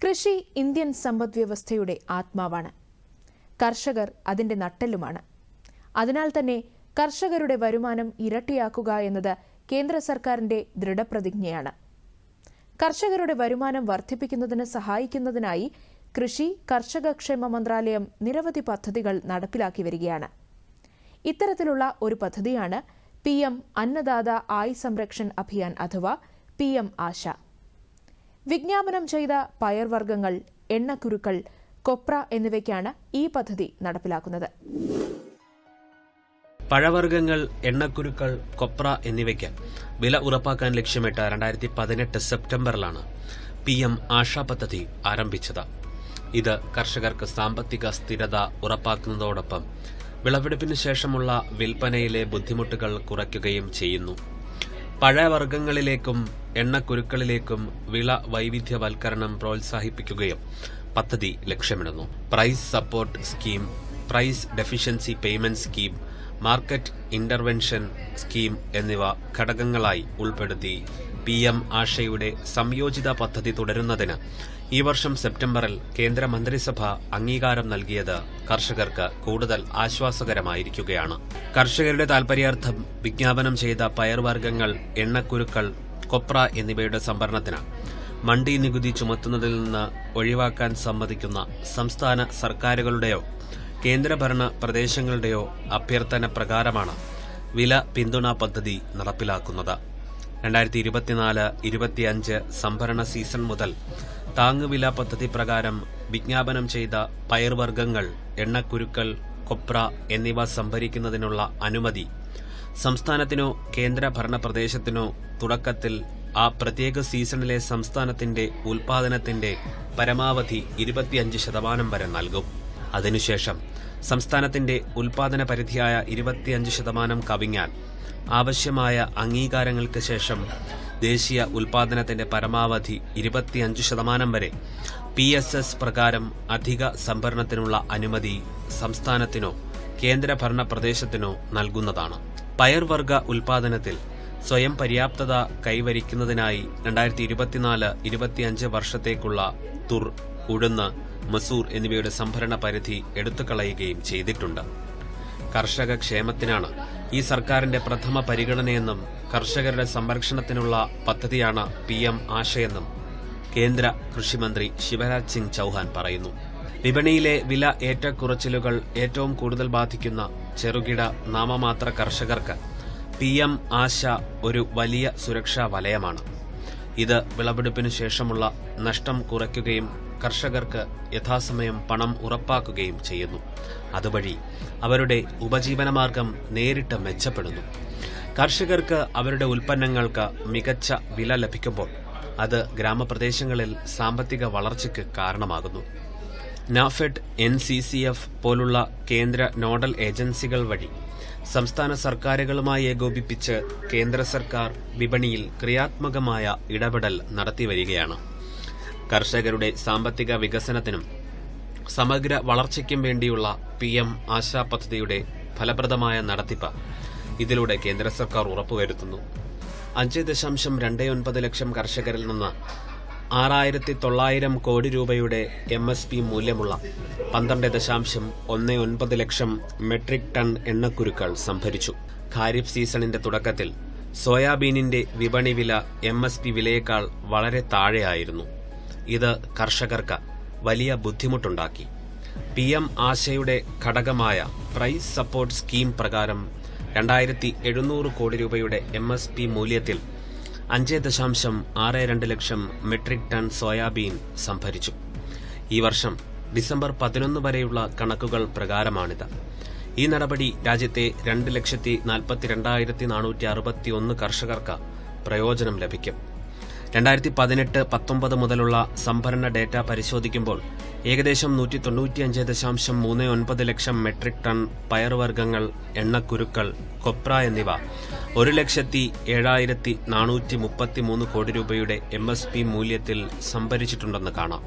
കൃഷി ഇന്ത്യൻ സമ്പദ്വ്യവസ്ഥയുടെ ആത്മാവാണ്. കർഷകർ അതിന്റെ നട്ടെല്ലുമാണ്. അതിനാൽ തന്നെ കർഷകരുടെ വരുമാനം ഇരട്ടിയാക്കുക എന്നത് കേന്ദ്ര സർക്കാരിന്റെ ദൃഢപ്രതിജ്ഞയാണ്. കർഷകരുടെ വരുമാനം വർദ്ധിപ്പിക്കുന്നതിന് സഹായിക്കുന്നതിനായി കൃഷി കർഷക ക്ഷേമ മന്ത്രാലയം നിരവധി പദ്ധതികൾ നടപ്പിലാക്കി വരികയാണ്. ഇത്തരത്തിലുള്ള ഒരു പദ്ധതിയാണ് PM അന്നദാത ആയ് സംരക്ഷൺ അഭിയാൻ അഥവാ PM ആശ. വിജ്ഞാപനം ചെയ്ത പയർവർഗ്ഗങ്ങൾ, എണ്ണക്കുരുക്കൾ, കൊപ്ര എന്നിവയ്ക്കാണ് ഈ പദ്ധതി നടപ്പിലാക്കുന്നത്. പഴവർഗ്ഗങ്ങൾ, എണ്ണക്കുരുക്കൾ, കൊപ്ര എന്നിവയ്ക്ക് വില ഉറപ്പാക്കാൻ ലക്ഷ്യമിട്ട് 2018 സെപ്റ്റംബറിലാണ് PM ആശ പദ്ധതി ആരംഭിച്ചത്. ഇത് കർഷകർക്ക് സാമ്പത്തിക സ്ഥിരത ഉറപ്പാക്കുന്നതോടൊപ്പം വിളവെടുപ്പിന് ശേഷമുള്ള വിൽപ്പനയിലെ ബുദ്ധിമുട്ടുകൾ കുറയ്ക്കുകയും ചെയ്യുന്നു. പഴവർഗ്ഗങ്ങളിലേക്കും എണ്ണക്കുരുക്കളിലേക്കും വിള വൈവിധ്യവൽക്കരണം പ്രോത്സാഹിപ്പിക്കുകയും പദ്ധതി ലക്ഷ്യമിടുന്നു. Price support scheme, price deficiency payment scheme, market intervention scheme എന്നിവ ഘടകങ്ങളായി ഉൾപ്പെടുത്തി PM ആശയുടെ സംയോജിത പദ്ധതി തുടരുന്നതിന് ഈ വർഷം സെപ്റ്റംബറിൽ കേന്ദ്ര മന്ത്രിസഭ അംഗീകാരം നൽകിയത് കർഷകർക്ക് കൂടുതൽ ആശ്വാസകരമായിരിക്കുകയാണ്. കർഷകരുടെ താൽപര്യാർത്ഥം വിജ്ഞാപനം ചെയ്ത പയർവർഗ്ഗങ്ങൾ, എണ്ണക്കുരുക്കൾ, കൊപ്ര എന്നിവയുടെ സംഭരണത്തിന് മണ്ഡി നികുതി ചുമത്തുന്നതിൽ നിന്ന് ഒഴിവാക്കാൻ സമ്മതിക്കുന്ന സംസ്ഥാന സർക്കാരുകളുടെയോ കേന്ദ്രഭരണ പ്രദേശങ്ങളുടെയോ അഭ്യർത്ഥന പ്രകാരമാണ് വില പിന്തുണാ പദ്ധതി നടപ്പിലാക്കുന്നത്. 2024-25 സംഭരണ സീസൺ മുതൽ താങ്ങുവില പദ്ധതി പ്രകാരം വിജ്ഞാപനം ചെയ്ത പയർവർഗ്ഗങ്ങൾ, എണ്ണക്കുരുക്കൾ, കൊപ്ര എന്നിവ സംഭരിക്കുന്നതിനുള്ള അനുമതി സംസ്ഥാനത്തിനോ കേന്ദ്രഭരണ പ്രദേശത്തിനോ തുടക്കത്തിൽ ആ പ്രത്യേക സീസണിലെ സംസ്ഥാനത്തിന്റെ ഉൽപാദനത്തിന്റെ പരമാവധി 25% വരെ നൽകും. അതിനുശേഷം സംസ്ഥാനത്തിന്റെ ഉൽപാദന പരിധിയായ 25% കവിഞ്ഞാൽ ആവശ്യമായ അംഗീകാരങ്ങൾക്ക് ശേഷം ദേശീയ ഉൽപാദനത്തിന്റെ പരമാവധി 25% വരെ PSS പ്രകാരം അധിക സംഭരണത്തിനുള്ള അനുമതി സംസ്ഥാനത്തിനോ കേന്ദ്രഭരണ പ്രദേശത്തിനോ നൽകുന്നതാണ്. പയർവർഗ്ഗ ഉൽപാദനത്തിൽ സ്വയം പര്യാപ്തത കൈവരിക്കുന്നതിനായി 2024-25 വർഷത്തേക്കുള്ള തുർ, ഉഴുന്ന്, മസൂർ എന്നിവയുടെ സംഭരണ പരിധി എടുത്തുകളയുകയും ചെയ്തിട്ടുണ്ട്. കർഷക ക്ഷേമത്തിനാണ് ഈ സർക്കാരിന്റെ പ്രഥമ പരിഗണനയെന്നും കർഷകരുടെ സംരക്ഷണത്തിനുള്ള പദ്ധതിയാണ് PM ആശയെന്നും കേന്ദ്ര കൃഷിമന്ത്രി ശിവരാജ് സിംഗ് ചൌഹാൻ പറയുന്നു. വിപണിയിലെ വില ഏറ്റക്കുറച്ചിലുകൾ ഏറ്റവും കൂടുതൽ ബാധിക്കുന്ന ചെറുകിട നാമമാത്ര കർഷകർക്ക് PM ആശ ഒരു വലിയ സുരക്ഷാ വലയമാണ്. ഇത് വിളവെടുപ്പിനു ശേഷമുള്ള നഷ്ടം കുറയ്ക്കുകയും കർഷകർക്ക് യഥാസമയം പണം ഉറപ്പാക്കുകയും ചെയ്യുന്നു. അതുവഴി അവരുടെ ഉപജീവനമാർഗം നേരിട്ട് മെച്ചപ്പെടുന്നു. കർഷകർക്ക് അവരുടെ ഉൽപ്പന്നങ്ങൾക്ക് മികച്ച വില ലഭിക്കുമ്പോൾ അത് ഗ്രാമപ്രദേശങ്ങളിൽ സാമ്പത്തിക വളർച്ചയ്ക്ക് കാരണമാകുന്നു. നാഫെഡ്, NCCF പോലുള്ള കേന്ദ്ര നോഡൽ ഏജൻസികൾ വഴി സംസ്ഥാന സർക്കാരുകളുമായി ഏകോപിപ്പിച്ച് കേന്ദ്ര സർക്കാർ വിപണിയിൽ ക്രിയാത്മകമായ ഇടപെടൽ നടത്തിവരികയാണ്. കർഷകരുടെ സാമ്പത്തിക വികസനത്തിനും സമഗ്ര വളർച്ചയ്ക്കും വേണ്ടിയുള്ള PM ആശ പദ്ധതിയുടെ ഫലപ്രദമായ നടത്തിപ്പ് ഇതിലൂടെ കേന്ദ്ര സർക്കാർ ഉറപ്പുവരുത്തുന്നു. 5.29 ലക്ഷം കർഷകരിൽ നിന്ന് 6,900 കോടി രൂപയുടെ MSP മൂല്യമുള്ള 12.19 ലക്ഷം മെട്രിക് ടൺ എണ്ണക്കുരുക്കൾ സംഭരിച്ചു. ഖാരിഫ് സീസണിന്റെ തുടക്കത്തിൽ സോയാബീനിന്റെ വിപണി വില MSP വിലയേക്കാൾ വളരെ താഴെയായിരുന്നു. ഇത് കർഷകർക്ക് വലിയ ബുദ്ധിമുട്ടുണ്ടാക്കി. PM ആശയുടെ ഘടകമായ പ്രൈസ് സപ്പോർട്ട് സ്കീം പ്രകാരം 2,700 കോടി രൂപയുടെ MSP മൂല്യത്തിൽ 5.62 ലക്ഷം മെട്രിക് ടൺ സോയാബീൻ സംഭരിച്ചു. ഈ വർഷം ഡിസംബർ 11 വരെയുള്ള കണക്കുകൾ പ്രകാരമാണിത്. ഈ നടപടി രാജ്യത്തെ 2,42,461 കർഷകർക്ക് പ്രയോജനം ലഭിക്കും. 2018-19 മുതലുള്ള സംഭരണ ഡേറ്റ പരിശോധിക്കുമ്പോൾ ഏകദേശം 195.39 ലക്ഷം മെട്രിക് ടൺ പയർവർഗ്ഗങ്ങൾ, എണ്ണക്കുരുക്കൾ, കൊപ്ര എന്നിവ 1,07,433 കോടി രൂപയുടെ MSP മൂല്യത്തിൽ സംഭരിച്ചിട്ടുണ്ടെന്ന് കാണാം.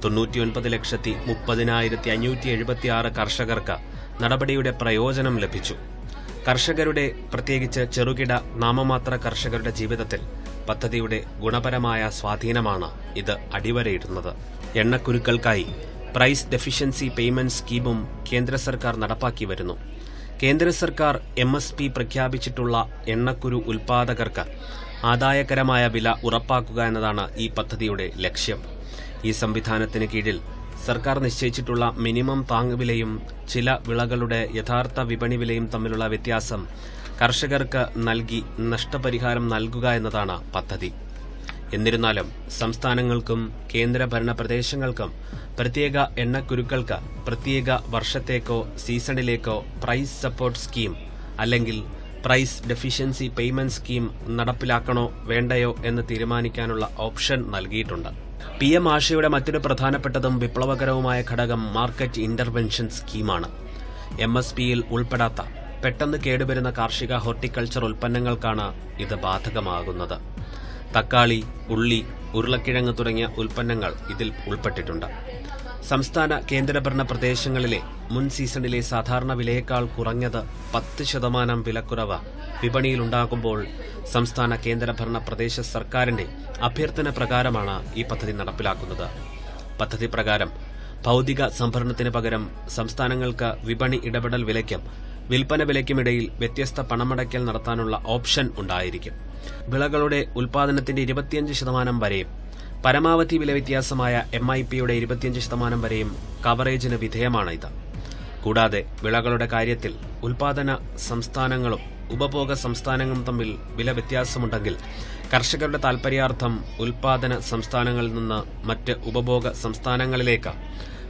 99,30,576 കർഷകർക്ക് നടപടിയുടെ പ്രയോജനം ലഭിച്ചു. കർഷകരുടെ, പ്രത്യേകിച്ച് ചെറുകിട നാമമാത്ര കർഷകരുടെ ജീവിതത്തിൽ പദ്ധതിയുടെ ഗുണപരമായ സ്വാധീനമാണ് ഇത് അടിവരയിടുന്നത്. എണ്ണക്കുരുക്കൾക്കായി പ്രൈസ് ഡെഫിഷ്യൻസി പേയ്മെന്റ് സ്കീമും കേന്ദ്ര സർക്കാർ നടപ്പാക്കി വരുന്നു. കേന്ദ്ര സർക്കാർ MSP പ്രഖ്യാപിച്ചിട്ടുള്ള എണ്ണക്കുരു ഉൽപാദകർക്ക് ആദായകരമായ വില ഉറപ്പാക്കുക എന്നതാണ് ഈ പദ്ധതിയുടെ ലക്ഷ്യം. ഈ സംവിധാനത്തിന് കീഴിൽ സർക്കാർ നിശ്ചയിച്ചിട്ടുള്ള മിനിമം താങ്ങുവിലയും ചില വിളകളുടെ യഥാർത്ഥ വിപണി വിലയും തമ്മിലുള്ള വ്യത്യാസം കർഷകർക്ക് നൽകി നഷ്ടപരിഹാരം നൽകുക എന്നതാണ് പദ്ധതി. എന്നിരുന്നാലും സംസ്ഥാനങ്ങൾക്കും കേന്ദ്രഭരണ പ്രദേശങ്ങൾക്കും പ്രത്യേക എണ്ണക്കുരുക്കൾക്ക് പ്രത്യേക വർഷത്തേക്കോ സീസണിലേക്കോ പ്രൈസ് സപ്പോർട്ട് സ്കീം അല്ലെങ്കിൽ പ്രൈസ് ഡെഫിഷ്യൻസി പേയ്മെന്റ് സ്കീം നടപ്പിലാക്കണോ വേണ്ടയോ എന്ന് തീരുമാനിക്കാനുള്ള ഓപ്ഷൻ നൽകിയിട്ടുണ്ട്. PM ആശയുടെ മറ്റൊരു പ്രധാനപ്പെട്ടതും വിപ്ലവകരവുമായ ഘടകം മാർക്കറ്റ് ഇന്റർവെൻഷൻ സ്കീമാണ്. MSPയിൽ ഉൾപ്പെടാത്ത പെട്ടെന്ന് കേടുവരുന്ന കാർഷിക ഹോർട്ടിക്കൾച്ചർ ഉൽപ്പന്നങ്ങൾക്കാണ് ഇത് ബാധകമാകുന്നത്. തക്കാളി, ഉള്ളി, ഉരുളക്കിഴങ്ങ് തുടങ്ങിയ ഉൽപ്പന്നങ്ങൾ ഇതിൽ ഉൾപ്പെട്ടിട്ടുണ്ട്. സംസ്ഥാന കേന്ദ്രഭരണ പ്രദേശങ്ങളിലെ മുൻ സീസണിലെ സാധാരണ വിലയേക്കാൾ കുറഞ്ഞത് 10% വിലക്കുറവ് വിപണിയിലുണ്ടാകുമ്പോൾ സംസ്ഥാന കേന്ദ്രഭരണ പ്രദേശ സർക്കാരിന്റെ അഭ്യർത്ഥന പ്രകാരമാണ് ഈ പദ്ധതി നടപ്പിലാക്കുന്നത്. പദ്ധതി പ്രകാരം ഭൌതിക സംഭരണത്തിന് പകരം സംസ്ഥാനങ്ങൾക്ക് വിപണി ഇടപെടൽ വിലയ്ക്കും വിൽപ്പന വിലയ്ക്കുമിടയിൽ വ്യത്യസ്ത പണമടയ്ക്കൽ നടത്താനുള്ള ഓപ്ഷൻ ഉണ്ടായിരിക്കും. വിളകളുടെ ഉൽപാദനത്തിന്റെ 25% വരെയും പരമാവധി വില വ്യത്യാസമായ MIPയുടെ 25% വരെയും കവറേജിന് വിധേയമാണ് ഇത്. കൂടാതെ വിളകളുടെ കാര്യത്തിൽ ഉൽപാദന സംസ്ഥാനങ്ങളും ഉപഭോഗ സംസ്ഥാനങ്ങളും തമ്മിൽ വില വ്യത്യാസമുണ്ടെങ്കിൽ കർഷകരുടെ താൽപര്യാർത്ഥം ഉൽപാദന സംസ്ഥാനങ്ങളിൽ നിന്ന് മറ്റ് ഉപഭോഗ സംസ്ഥാനങ്ങളിലേക്ക്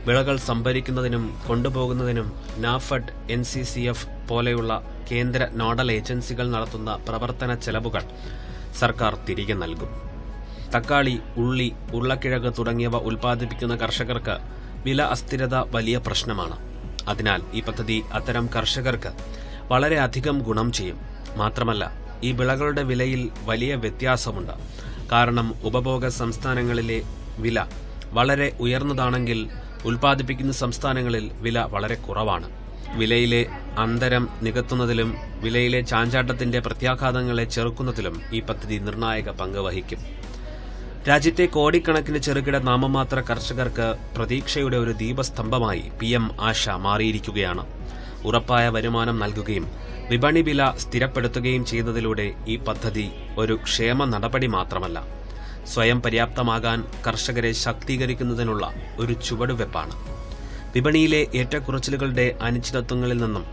വിളകൾ സംഭരിക്കുന്നതിനും കൊണ്ടുപോകുന്നതിനും NAFED, NCCF പോലെയുള്ള കേന്ദ്ര നോഡൽ ഏജൻസികൾ നടത്തുന്ന പ്രവർത്തന ചെലവുകൾ സർക്കാർ തിരികെ നൽകും. തക്കാളി, ഉള്ളി, ഉരുളക്കിഴങ്ങ് തുടങ്ങിയവ ഉൽപ്പാദിപ്പിക്കുന്ന കർഷകർക്ക് വില അസ്ഥിരത വലിയ പ്രശ്നമാണ്. അതിനാൽ ഈ പദ്ധതി അത്തരം കർഷകർക്ക് വളരെയധികം ഗുണം ചെയ്യും. മാത്രമല്ല, ഈ വിളകളുടെ വിലയിൽ വലിയ വ്യത്യാസമുണ്ട്. കാരണം ഉപഭോഗ സംസ്ഥാനങ്ങളിലെ വില വളരെ ഉയർന്നതാണെങ്കിൽ ഉൽപ്പാദിപ്പിക്കുന്ന സംസ്ഥാനങ്ങളിൽ വില വളരെ കുറവാണ്. വിലയിലെ അന്തരം നികത്തുന്നതിലും വിലയിലെ ചാഞ്ചാട്ടത്തിന്റെ പ്രത്യാഘാതങ്ങളെ ചെറുക്കുന്നതിലും ഈ പദ്ധതി നിർണായക പങ്ക് വഹിക്കും. രാജ്യത്തെ കോടിക്കണക്കിന് ചെറുകിട നാമമാത്ര കർഷകർക്ക് പ്രതീക്ഷയുടെ ഒരു ദീപസ്തംഭമായി PM ആശ മാറിയിരിക്കുകയാണ്. ഉറപ്പായ വരുമാനം നൽകുകയും വിപണി വില സ്ഥിരപ്പെടുത്തുകയും ചെയ്യുന്നതിലൂടെ ഈ പദ്ധതി ഒരു ക്ഷേമ നടപടി മാത്രമല്ല, സ്വയം പര്യാപ്തമാകാൻ കർഷകരെ ശാക്തീകരിക്കുന്നതിനുള്ള ഒരു ചുവടുവെപ്പാണ്. വിപണിയിലെ ഏറ്റക്കുറച്ചിലുകളുടെ അനിശ്ചിതത്വങ്ങളിൽ നിന്നും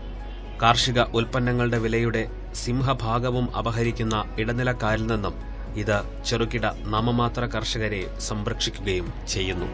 കാർഷിക ഉൽപ്പന്നങ്ങളുടെ വിലയുടെ സിംഹഭാഗവും അപഹരിക്കുന്ന ഇടനിലക്കാരിൽ നിന്നും ഇത് ചെറുകിട നാമമാത്ര കർഷകരെ സംരക്ഷിക്കുകയും ചെയ്യുന്നു.